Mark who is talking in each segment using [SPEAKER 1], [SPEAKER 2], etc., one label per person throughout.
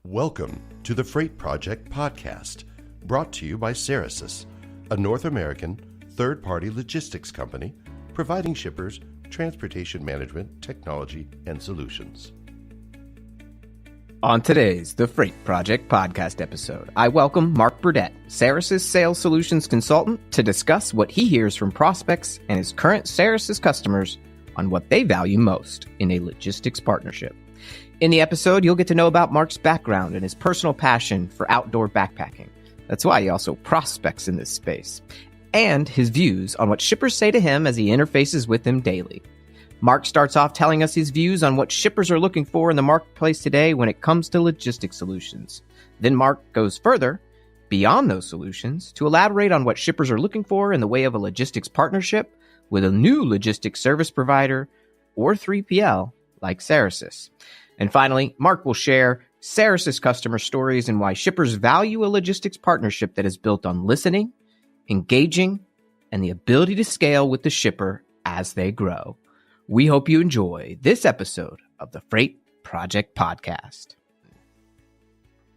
[SPEAKER 1] Welcome to the Freight Project podcast, brought to you by Cerasis, a North American third-party logistics company providing shippers transportation management technology and solutions.
[SPEAKER 2] On today's The Freight Project podcast episode, I welcome Mark Burdette, Cerasis Sales Solutions Consultant, to discuss what he hears from prospects and his current Cerasis customers on what they value most in a logistics partnership. In the episode, you'll get to know about Mark's background and his personal passion for outdoor backpacking. That's why he also prospects in this space. And his views on what shippers say to him as he interfaces with them daily. Mark starts off telling us his views on what shippers are looking for in the marketplace today when it comes to logistics solutions. Then Mark goes further, beyond those solutions, to elaborate on what shippers are looking for in the way of a logistics partnership with a new logistics service provider or 3PL like Cerasis. And finally, Mark will share Cerasis customer stories and why shippers value a logistics partnership that is built on listening, engaging, and the ability to scale with the shipper as they grow. We hope you enjoy this episode of the Freight Project Podcast.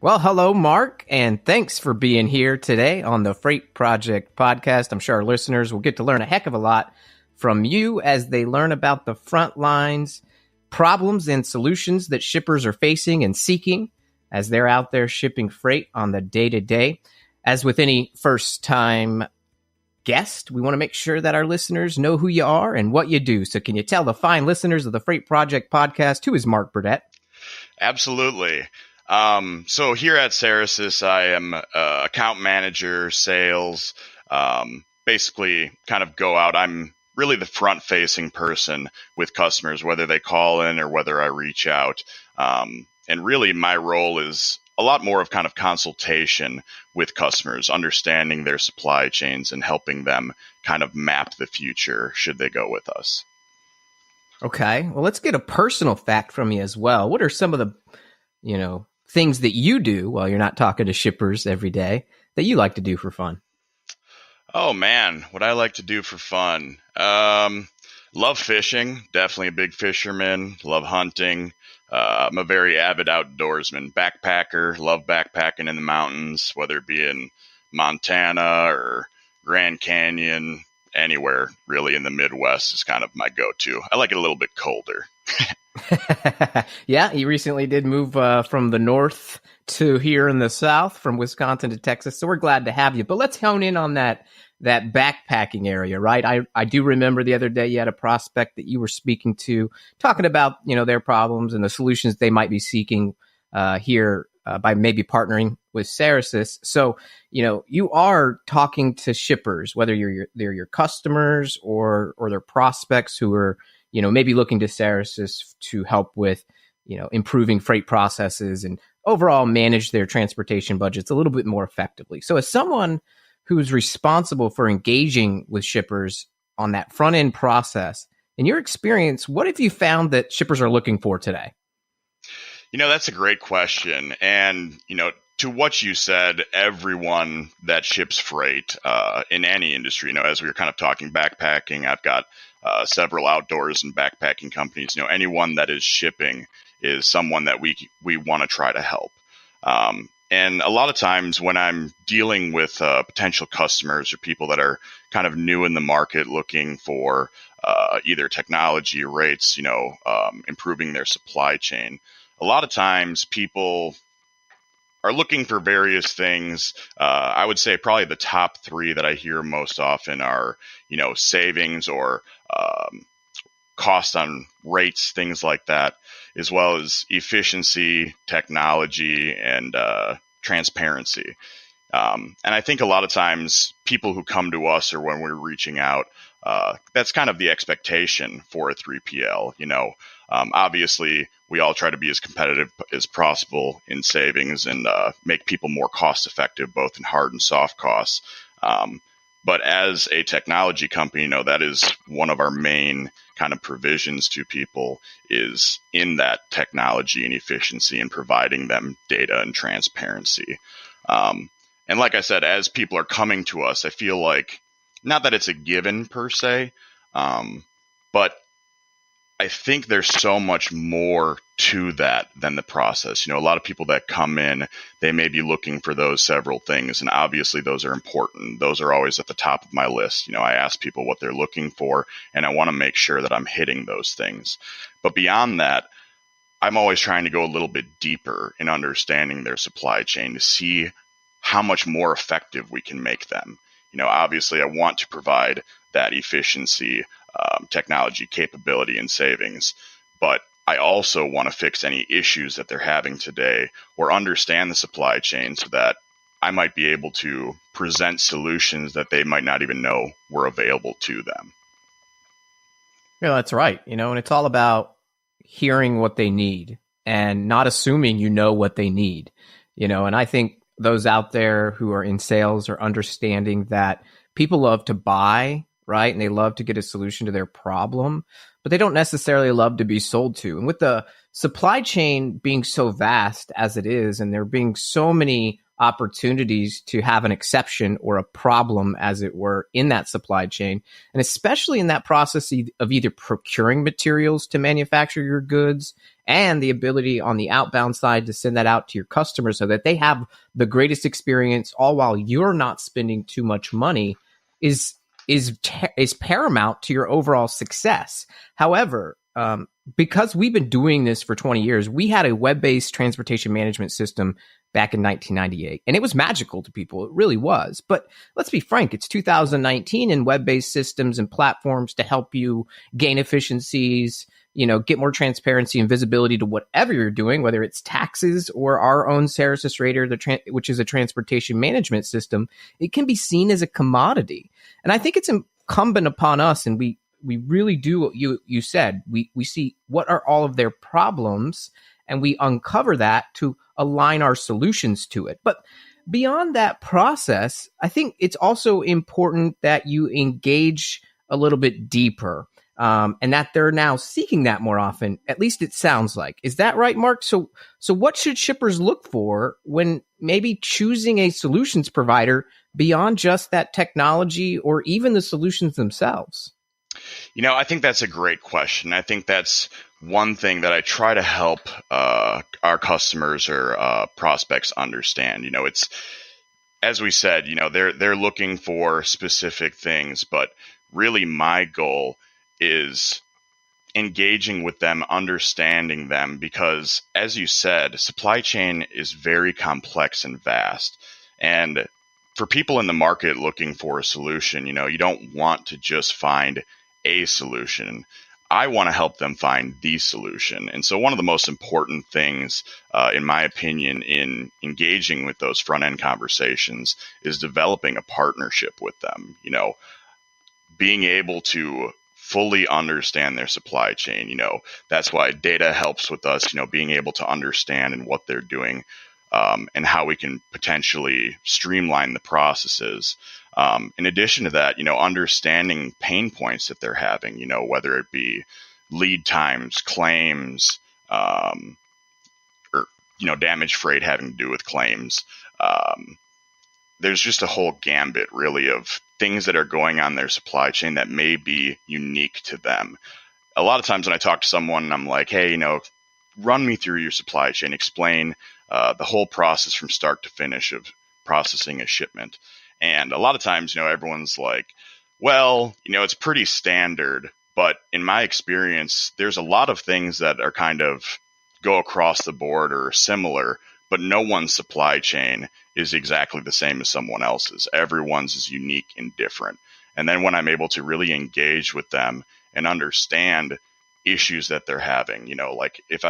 [SPEAKER 2] Well, hello, Mark, and thanks for being here today on the Freight Project Podcast. I'm sure our listeners will get to learn a heck of a lot from you as they learn about the front lines, problems and solutions that shippers are facing and seeking as they're out there shipping freight on the day-to-day. As with any first-time guest, we want to make sure that our listeners know who you are and what you do. So can you tell the fine listeners of the Freight Project Podcast, who is Mark Burdette?
[SPEAKER 3] Absolutely. So here at Cerasis, I am account manager, sales, basically kind of go out. I'm really the front-facing person with customers, whether they call in or whether I reach out. And really my role is a lot more of kind of consultation with customers, understanding their supply chains and helping them kind of map the future should they go with us.
[SPEAKER 2] Okay. Well, let's get a personal fact from you as well. What are some of the, things that you do while you're not talking to shippers every day that you like to do for fun?
[SPEAKER 3] Oh man, what I like to do for fun. Love fishing, definitely a big fisherman, love hunting. I'm a very avid outdoorsman, backpacker, love backpacking in the mountains, whether it be in Montana or Grand Canyon, anywhere really in the Midwest is kind of my go-to. I like it a little bit colder.
[SPEAKER 2] Yeah, he recently did move from the north to here in the south, from Wisconsin to Texas. So we're glad to have you. But let's hone in on that backpacking area, right? I do remember the other day you had a prospect that you were speaking to, talking about, their problems and the solutions they might be seeking here by maybe partnering with Cerasis. So, you are talking to shippers, whether they're your customers or their prospects who are, maybe looking to Cerasis to help with, improving freight processes and overall manage their transportation budgets a little bit more effectively. So as someone who's responsible for engaging with shippers on that front end process, in your experience, what have you found that shippers are looking for today?
[SPEAKER 3] That's a great question. And, to what you said, everyone that ships freight in any industry, as we were kind of talking backpacking, I've got several outdoors and backpacking companies, anyone that is shipping is someone that we want to try to help. And a lot of times when I'm dealing with potential customers or people that are kind of new in the market looking for either technology or rates, improving their supply chain, a lot of times people are looking for various things. I would say probably the top three that I hear most often are, savings or cost on rates, things like that, as well as efficiency, technology, and transparency. And I think a lot of times people who come to us or when we're reaching out, that's kind of the expectation for a 3PL. Obviously, we all try to be as competitive as possible in savings and make people more cost effective, both in hard and soft costs. But as a technology company, that is one of our main kind of provisions to people is in that technology and efficiency and providing them data and transparency. And like I said, as people are coming to us, I feel like not that it's a given per se, but I think there's so much more to that than the process. A lot of people that come in, they may be looking for those several things, and obviously those are important. Those are always at the top of my list. I ask people what they're looking for, and I want to make sure that I'm hitting those things. But beyond that, I'm always trying to go a little bit deeper in understanding their supply chain to see how much more effective we can make them. Obviously I want to provide that efficiency, technology capability and savings, but I also want to fix any issues that they're having today or understand the supply chain so that I might be able to present solutions that they might not even know were available to them.
[SPEAKER 2] Yeah, that's right. And it's all about hearing what they need and not assuming you know what they need. And I think those out there who are in sales are understanding that people love to buy, right? And they love to get a solution to their problem, but they don't necessarily love to be sold to. And with the supply chain being so vast as it is, and there being so many opportunities to have an exception or a problem, as it were, in that supply chain, and especially in that process of either procuring materials to manufacture your goods and the ability on the outbound side to send that out to your customers so that they have the greatest experience, all while you're not spending too much money, is paramount to your overall success. However, because we've been doing this for 20 years, we had a web-based transportation management system back in 1998, and it was magical to people. It really was. But let's be frank, it's 2019, and web-based systems and platforms to help you gain efficiencies, get more transparency and visibility to whatever you're doing, whether it's taxes or our own Cerasis Rater, which is a transportation management system. It can be seen as a commodity. And I think it's incumbent upon us, and we really do what you said. We see what are all of their problems, and we uncover that to align our solutions to it. But beyond that process, I think it's also important that you engage a little bit deeper, and that they're now seeking that more often. At least it sounds like. Is that right, Mark? So what should shippers look for when maybe choosing a solutions provider beyond just that technology or even the solutions themselves?
[SPEAKER 3] I think that's a great question. I think that's one thing that I try to help our customers or prospects understand. It's, as we said, they're looking for specific things, but really my goal is engaging with them, understanding them, because as you said, supply chain is very complex and vast. And for people in the market looking for a solution, you don't want to just find a solution. I want to help them find the solution. And so one of the most important things, in my opinion, in engaging with those front-end conversations is developing a partnership with them, being able to fully understand their supply chain. That's why data helps with us, being able to understand and what they're doing, and how we can potentially streamline the processes. In addition to that, understanding pain points that they're having, whether it be lead times, claims, or, damage freight having to do with claims. There's just a whole gambit really of things that are going on in their supply chain that may be unique to them. A lot of times when I talk to someone, I'm like, hey, run me through your supply chain, explain the whole process from start to finish of processing a shipment. And a lot of times, everyone's like, well, it's pretty standard. But in my experience, there's a lot of things that are kind of go across the board or similar, but no one's supply chain is exactly the same as someone else's. Everyone's is unique and different. And then when I'm able to really engage with them and understand issues that they're having, like if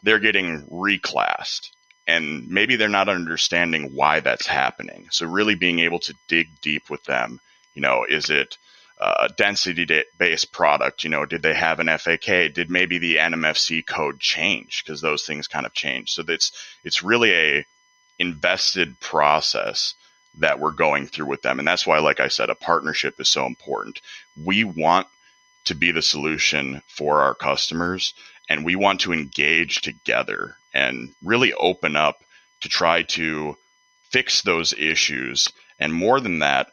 [SPEAKER 3] they're getting reclassed, and maybe they're not understanding why that's happening. So really being able to dig deep with them, is it a density-based product? Did they have an FAK? Did maybe the NMFC code change? Because those things kind of change. So it's really a invested process that we're going through with them. And that's why, like I said, a partnership is so important. We want to be the solution for our customers, and we want to engage together and really open up to try to fix those issues. And more than that,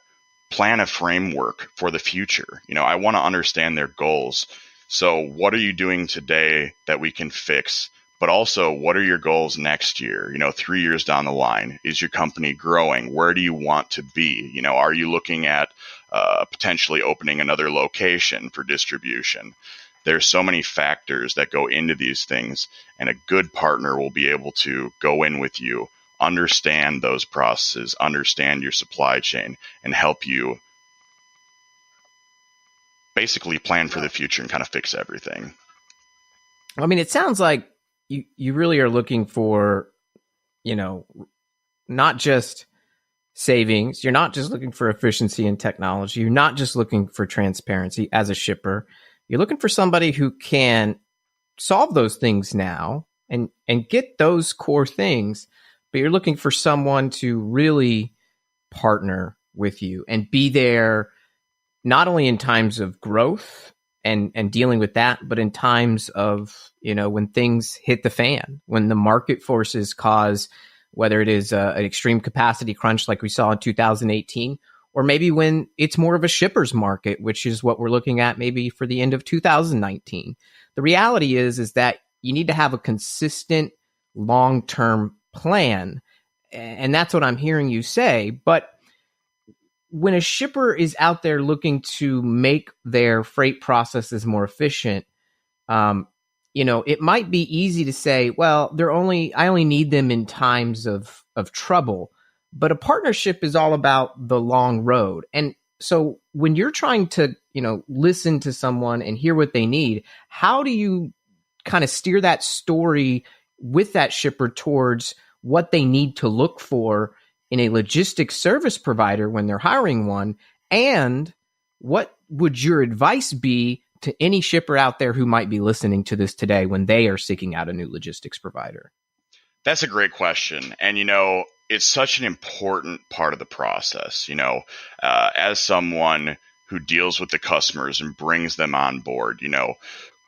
[SPEAKER 3] plan a framework for the future. I want to understand their goals. So what are you doing today that we can fix? But also, what are your goals next year? 3 years down the line, is your company growing? Where do you want to be? Are you looking at potentially opening another location for distribution? There's so many factors that go into these things, and a good partner will be able to go in with you, understand those processes, understand your supply chain, and help you basically plan for the future and kind of fix everything.
[SPEAKER 2] I mean, it sounds like you really are looking for, not just savings. You're not just looking for efficiency and technology. You're not just looking for transparency as a shipper. You're looking for somebody who can solve those things now and get those core things, but you're looking for someone to really partner with you and be there not only in times of growth and dealing with that, but in times of, when things hit the fan, when the market forces cause, whether it is an extreme capacity crunch like we saw in 2018, or maybe when it's more of a shipper's market, which is what we're looking at maybe for the end of 2019. The reality is that you need to have a consistent long-term plan. And that's what I'm hearing you say. But when a shipper is out there looking to make their freight processes more efficient, it might be easy to say, well, I only need them in times of trouble. But a partnership is all about the long road. And so when you're trying to, listen to someone and hear what they need, how do you kind of steer that story with that shipper towards what they need to look for in a logistics service provider when they're hiring one? And what would your advice be to any shipper out there who might be listening to this today when they are seeking out a new logistics provider?
[SPEAKER 3] That's a great question. And, it's such an important part of the process. As someone who deals with the customers and brings them on board,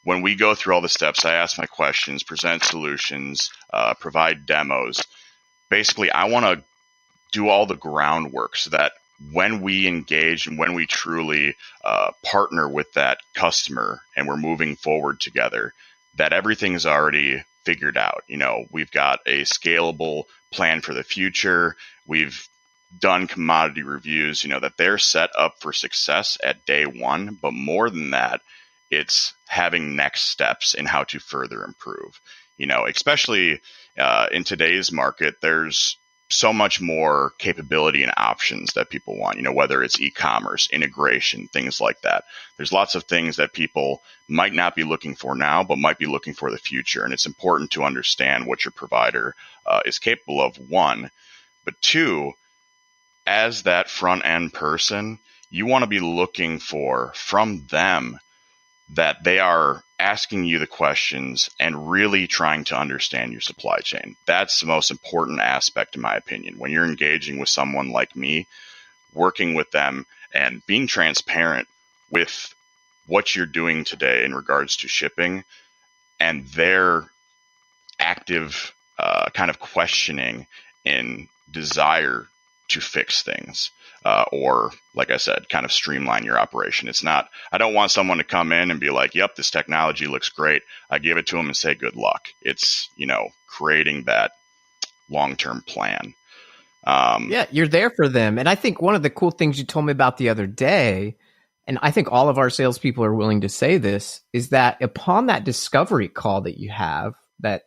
[SPEAKER 3] when we go through all the steps, I ask my questions, present solutions, provide demos. Basically, I want to do all the groundwork so that when we engage and when we truly partner with that customer and we're moving forward together, that everything is already figured out. We've got a scalable plan for the future. We've done commodity reviews, that they're set up for success at day one. But more than that, it's having next steps in how to further improve. Especially in today's market, there's so much more capability and options that people want, whether it's e-commerce, integration, things like that. There's lots of things that people might not be looking for now, but might be looking for the future. And it's important to understand what your provider is capable of, one. But two, as that front end person, you want to be looking for from them that they are asking you the questions and really trying to understand your supply chain. That's the most important aspect, in my opinion. When you're engaging with someone like me, working with them and being transparent with what you're doing today in regards to shipping and their active kind of questioning and desire to fix things. Or, like I said, kind of streamline your operation. It's not, I don't want someone to come in and be like, yep, this technology looks great. I give it to them and say, good luck. It's, creating that long-term plan.
[SPEAKER 2] Yeah, you're there for them. And I think one of the cool things you told me about the other day, and I think all of our salespeople are willing to say this, is that upon that discovery call that you have, that,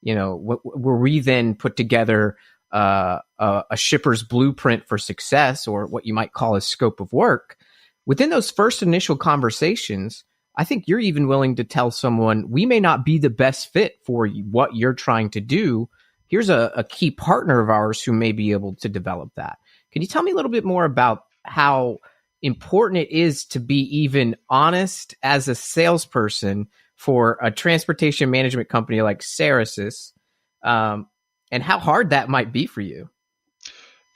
[SPEAKER 2] where we then put together a shipper's blueprint for success, or what you might call a scope of work, within those first initial conversations, I think you're even willing to tell someone, we may not be the best fit for what you're trying to do. Here's a key partner of ours who may be able to develop that. Can you tell me a little bit more about how important it is to be even honest as a salesperson for a transportation management company like Cerasis, and how hard that might be for you?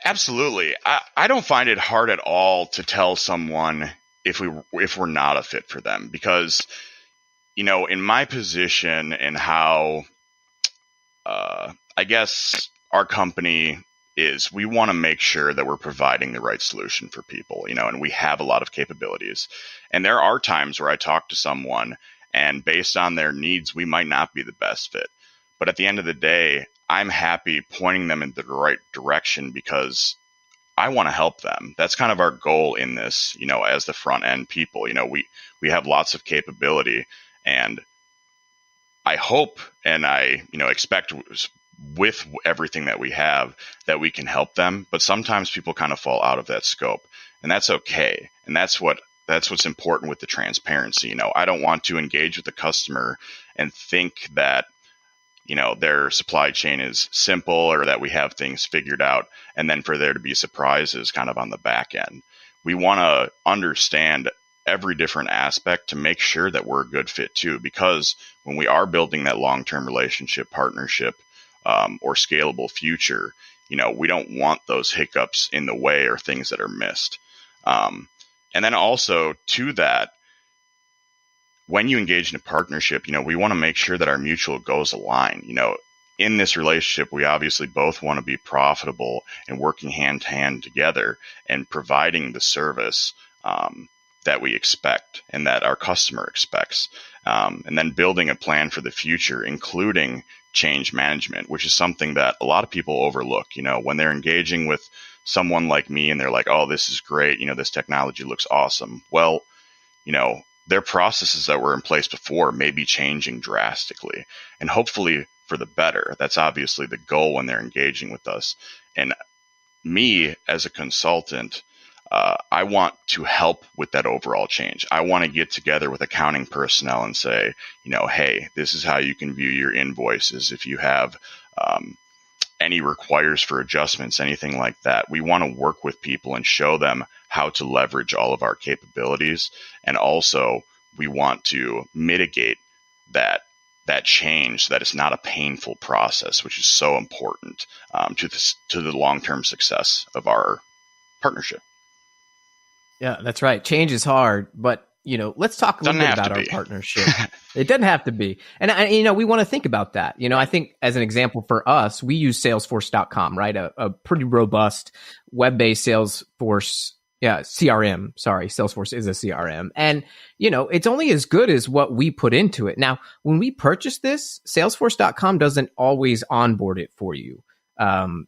[SPEAKER 3] Absolutely. I don't find it hard at all to tell someone if we're not a fit for them, because, in my position and how, I guess our company is, we want to make sure that we're providing the right solution for people, and we have a lot of capabilities. And there are times where I talk to someone And based on their needs, we might not be the best fit. But at the end of the day, I'm happy pointing them in the right direction because I want to help them. That's kind of our goal in this, as the front end people. We have lots of capability, and I hope and I, expect with everything that we have that we can help them. But sometimes people kind of fall out of that scope, and that's okay. And that's what's important with the transparency. I don't want to engage with the customer and think that, their supply chain is simple or that we have things figured out, and then for there to be surprises kind of on the back end. We want to understand every different aspect to make sure that we're a good fit too, because when we are building that long-term relationship, partnership, or scalable future, we don't want those hiccups in the way or things that are missed. And then also to that, when you engage in a partnership, we want to make sure that our mutual goals align. In this relationship, we obviously both want to be profitable and working hand to hand together and providing the service that we expect and that our customer expects. And then building a plan for the future, including change management, which is something that a lot of people overlook. When they're engaging with someone like me and they're like, oh, this is great. This technology looks awesome. Well, their processes that were in place before may be changing drastically, and hopefully for the better. That's obviously the goal when they're engaging with us. And me as a consultant, I want to help with that overall change. I want to get together with accounting personnel and say, hey, this is how you can view your invoices. If you have any requires for adjustments, anything like that, we want to work with people and show them how to leverage all of our capabilities. And also we want to mitigate that change so that it's not a painful process, which is so important to the long-term success of our partnership.
[SPEAKER 2] Yeah, that's right. Change is hard, but let's talk a little bit about our partnership. It doesn't have to be. And we want to think about that. I think as an example for us, we use Salesforce.com, right? A pretty robust web-based Salesforce, CRM. Sorry, Salesforce is a CRM. And, it's only as good as what we put into it. Now, when we purchase this, Salesforce.com doesn't always onboard it for you.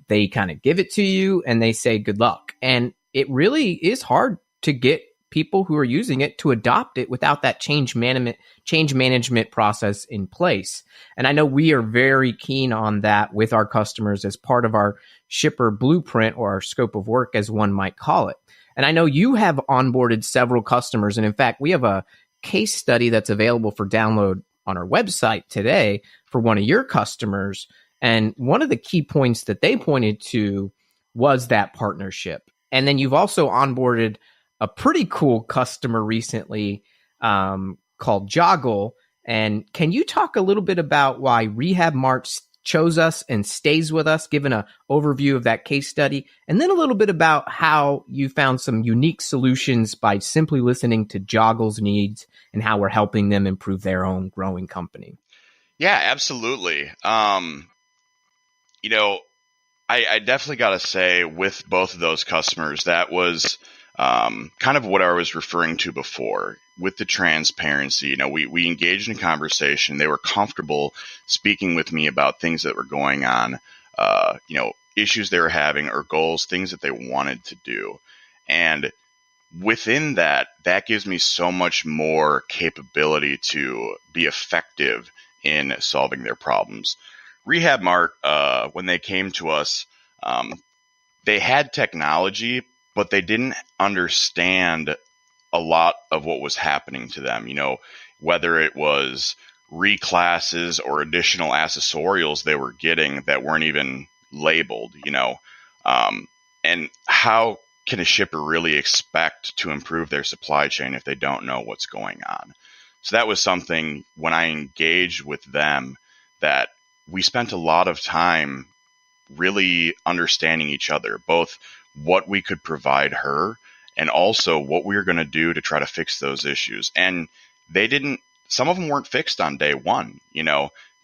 [SPEAKER 2] They kind of give it to you and they say, good luck. And it really is hard to get people who are using it to adopt it without that change management process in place. And I know we are very keen on that with our customers as part of our shipper blueprint, or our scope of work, as one might call it. And I know you have onboarded several customers. And in fact, we have a case study that's available for download on our website today for one of your customers. And one of the key points that they pointed to was that partnership. And then you've also onboarded a pretty cool customer recently called Joggle. And can you talk a little bit about why Rehab Mart chose us and stays with us, given an overview of that case study, and then a little bit about how you found some unique solutions by simply listening to Joggle's needs and how we're helping them improve their own growing company?
[SPEAKER 3] Yeah, absolutely. I definitely got to say with both of those customers, that was kind of what I was referring to before with the transparency. We engaged in conversation. They were comfortable speaking with me about things that were going on, issues they were having or goals, things that they wanted to do. And within that gives me so much more capability to be effective in solving their problems. Rehab Mart, when they came to us, they had technology, but they didn't understand a lot of what was happening to them, whether it was reclasses or additional accessorials they were getting that weren't even labeled, and how can a shipper really expect to improve their supply chain if they don't know what's going on? So that was something when I engaged with them that we spent a lot of time really understanding each other, both what we could provide her and also what we were going to do to try to fix those issues. And some of them weren't fixed on day one,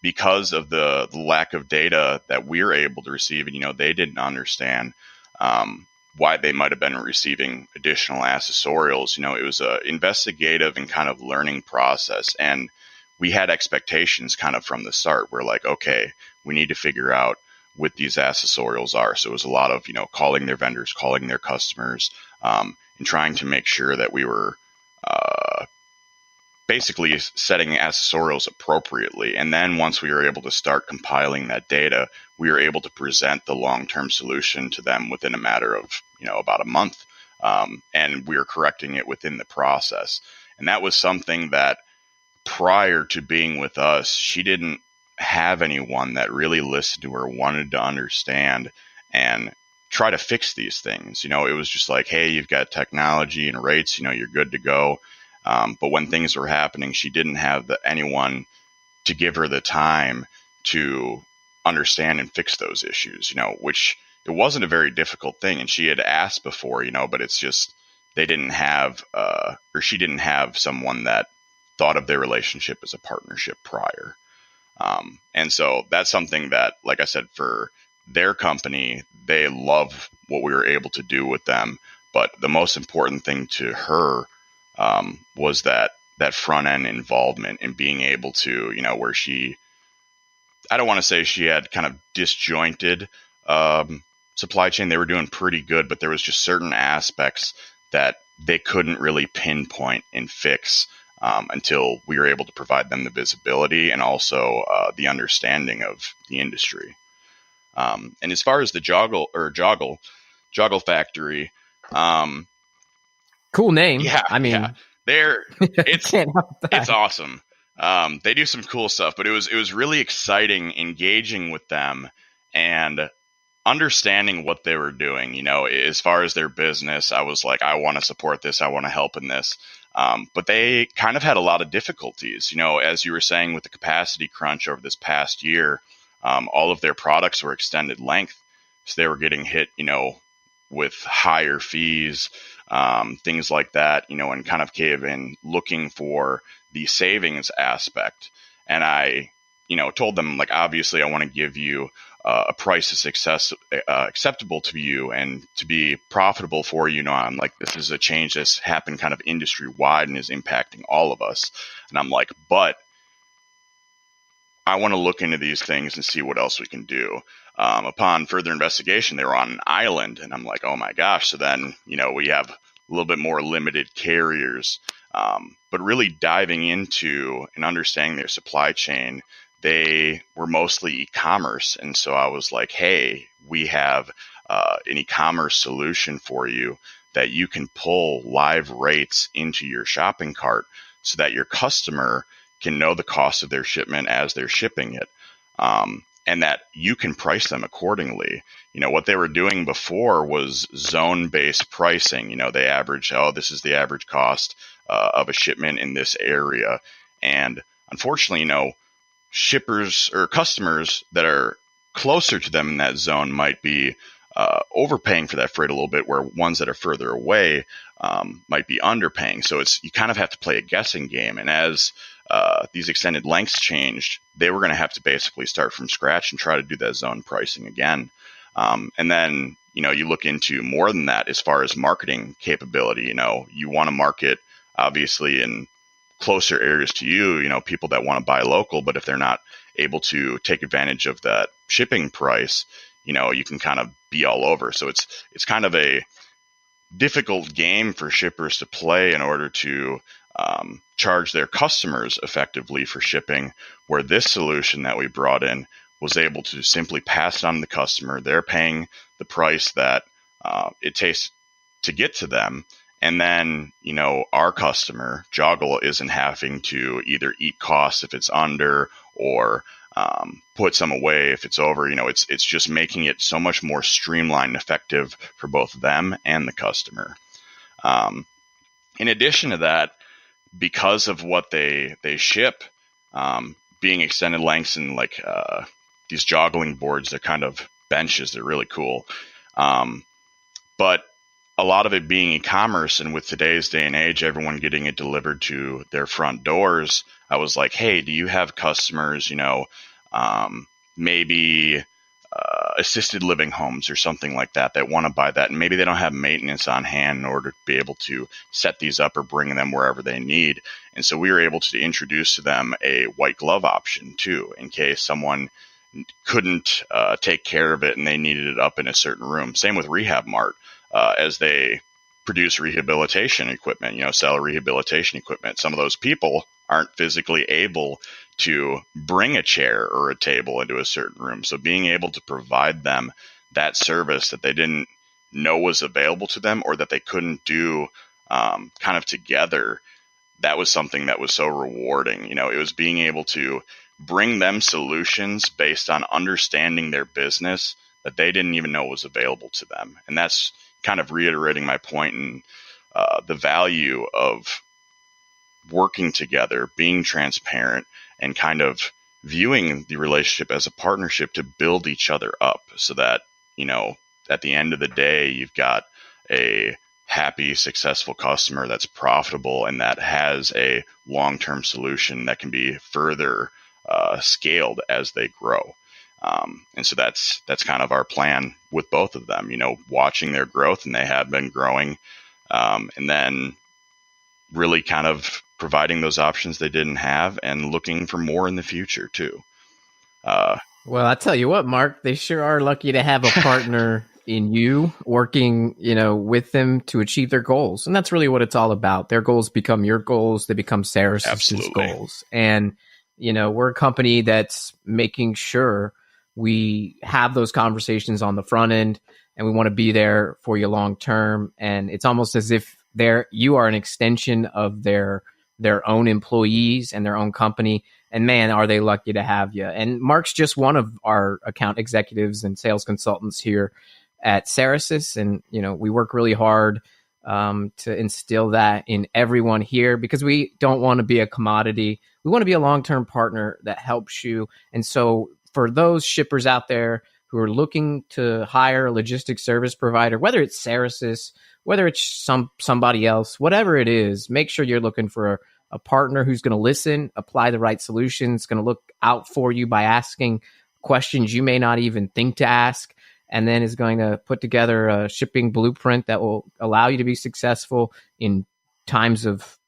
[SPEAKER 3] because of the lack of data that we were able to receive. And, they didn't understand why they might have been receiving additional accessorials. It was an investigative and kind of learning process. And we had expectations kind of from the start. We're like, okay, we need to figure out what these accessorials are. So it was a lot of, calling their vendors, calling their customers, and trying to make sure that we were basically setting accessorials appropriately. And then once we were able to start compiling that data, we were able to present the long-term solution to them within a matter of, about a month. And we were correcting it within the process. And that was something that prior to being with us, she didn't have anyone that really listened to her, wanted to understand and try to fix these things. It was just like, hey, you've got technology and rates, you're good to go. But when things were happening, she didn't have anyone to give her the time to understand and fix those issues, which it wasn't a very difficult thing. And she had asked before, but it's just, they didn't have, or she didn't have someone that thought of their relationship as a partnership prior. And so that's something that, like I said, for their company, they love what we were able to do with them. But the most important thing to her was that front end involvement and being able to, where I don't want to say she had kind of disjointed supply chain. They were doing pretty good, but there was just certain aspects that they couldn't really pinpoint and fix until we were able to provide them the visibility and also the understanding of the industry. And as far as the Joggle Factory,
[SPEAKER 2] cool name.
[SPEAKER 3] Yeah,
[SPEAKER 2] I mean,
[SPEAKER 3] yeah. It's awesome. They do some cool stuff, but it was really exciting engaging with them and understanding what they were doing. As far as their business, I was like, I want to support this. I want to help in this. But they kind of had a lot of difficulties, as you were saying with the capacity crunch over this past year. All of their products were extended length. So they were getting hit, with higher fees, things like that, and kind of cave in looking for the savings aspect. And I, told them, like, obviously I want to give you a price that's acceptable to you and to be profitable for you. I'm like, this is a change that's happened kind of industry wide and is impacting all of us. And I'm like, but I want to look into these things and see what else we can do. Upon further investigation, they were on an island, and I'm like, oh my gosh. So then, we have a little bit more limited carriers, but really diving into and understanding their supply chain, they were mostly e-commerce. And so I was like, hey, we have an e-commerce solution for you that you can pull live rates into your shopping cart so that your customer can know the cost of their shipment as they're shipping it. And that you can price them accordingly. What they were doing before was zone-based pricing. They average, this is the average cost of a shipment in this area. And unfortunately, shippers or customers that are closer to them in that zone might be overpaying for that freight a little bit, where ones that are further away might be underpaying. So you kind of have to play a guessing game. And as these extended lengths changed, they were going to have to basically start from scratch and try to do that zone pricing again. And then, you look into more than that as far as marketing capability. You want to market, obviously, in closer areas to you, people that want to buy local, but if they're not able to take advantage of that shipping price, you can kind of be all over. So it's kind of a difficult game for shippers to play in order to charge their customers effectively for shipping, where this solution that we brought in was able to simply pass it on to the customer. They're paying the price that it takes to get to them. And then, our customer, Joggle, isn't having to either eat costs if it's under or put some away if it's over. It's just making it so much more streamlined and effective for both them and the customer. In addition to that, because of what they ship, being extended lengths and like these joggling boards, they're kind of benches. They're really cool. But a lot of it being e-commerce, and with today's day and age, everyone getting it delivered to their front doors, I was like, hey, do you have customers, maybe assisted living homes or something like that want to buy that, and maybe they don't have maintenance on hand in order to be able to set these up or bring them wherever they need. And so we were able to introduce to them a white glove option too, in case someone couldn't take care of it and they needed it up in a certain room. Same with Rehab Mart, as they produce rehabilitation equipment, sell rehabilitation equipment. Some of those people aren't physically able to bring a chair or a table into a certain room. So being able to provide them that service that they didn't know was available to them or that they couldn't do kind of together, that was something that was so rewarding. It was being able to bring them solutions based on understanding their business that they didn't even know was available to them. And that's kind of reiterating my point in the value of working together, being transparent, and kind of viewing the relationship as a partnership to build each other up so that, at the end of the day, you've got a happy, successful customer that's profitable and that has a long-term solution that can be further scaled as they grow. And so that's kind of our plan with both of them, watching their growth, and they have been growing, and then really kind of providing those options they didn't have and looking for more in the future too.
[SPEAKER 2] Well, I tell you what, Mark, they sure are lucky to have a partner in you working, with them to achieve their goals. And that's really what it's all about. Their goals become your goals. They become Cerasis' goals. And, we're a company that's making sure we have those conversations on the front end, and we want to be there for you long term. And it's almost as if you are an extension of their own employees and their own company. And man, are they lucky to have you. And Mark's just one of our account executives and sales consultants here at Cerasis. And, we work really hard to instill that in everyone here because we don't want to be a commodity. We want to be a long-term partner that helps you. And so for those shippers out there who are looking to hire a logistics service provider, whether it's Cerasis, whether it's somebody else, whatever it is, make sure you're looking for a partner who's going to listen, apply the right solutions, going to look out for you by asking questions you may not even think to ask, and then is going to put together a shipping blueprint that will allow you to be successful in times of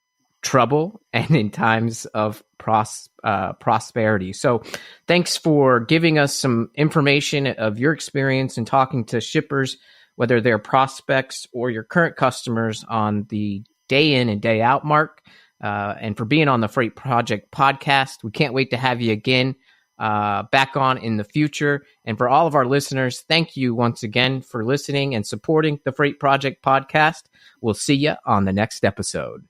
[SPEAKER 2] trouble and in times of prosperity. So thanks for giving us some information of your experience in talking to shippers, whether they're prospects or your current customers, on the day in and day out, Mark, and for being on the Freight Project podcast. We can't wait to have you again back on in the future. And for all of our listeners, thank you once again for listening and supporting the Freight Project podcast. We'll see you on the next episode.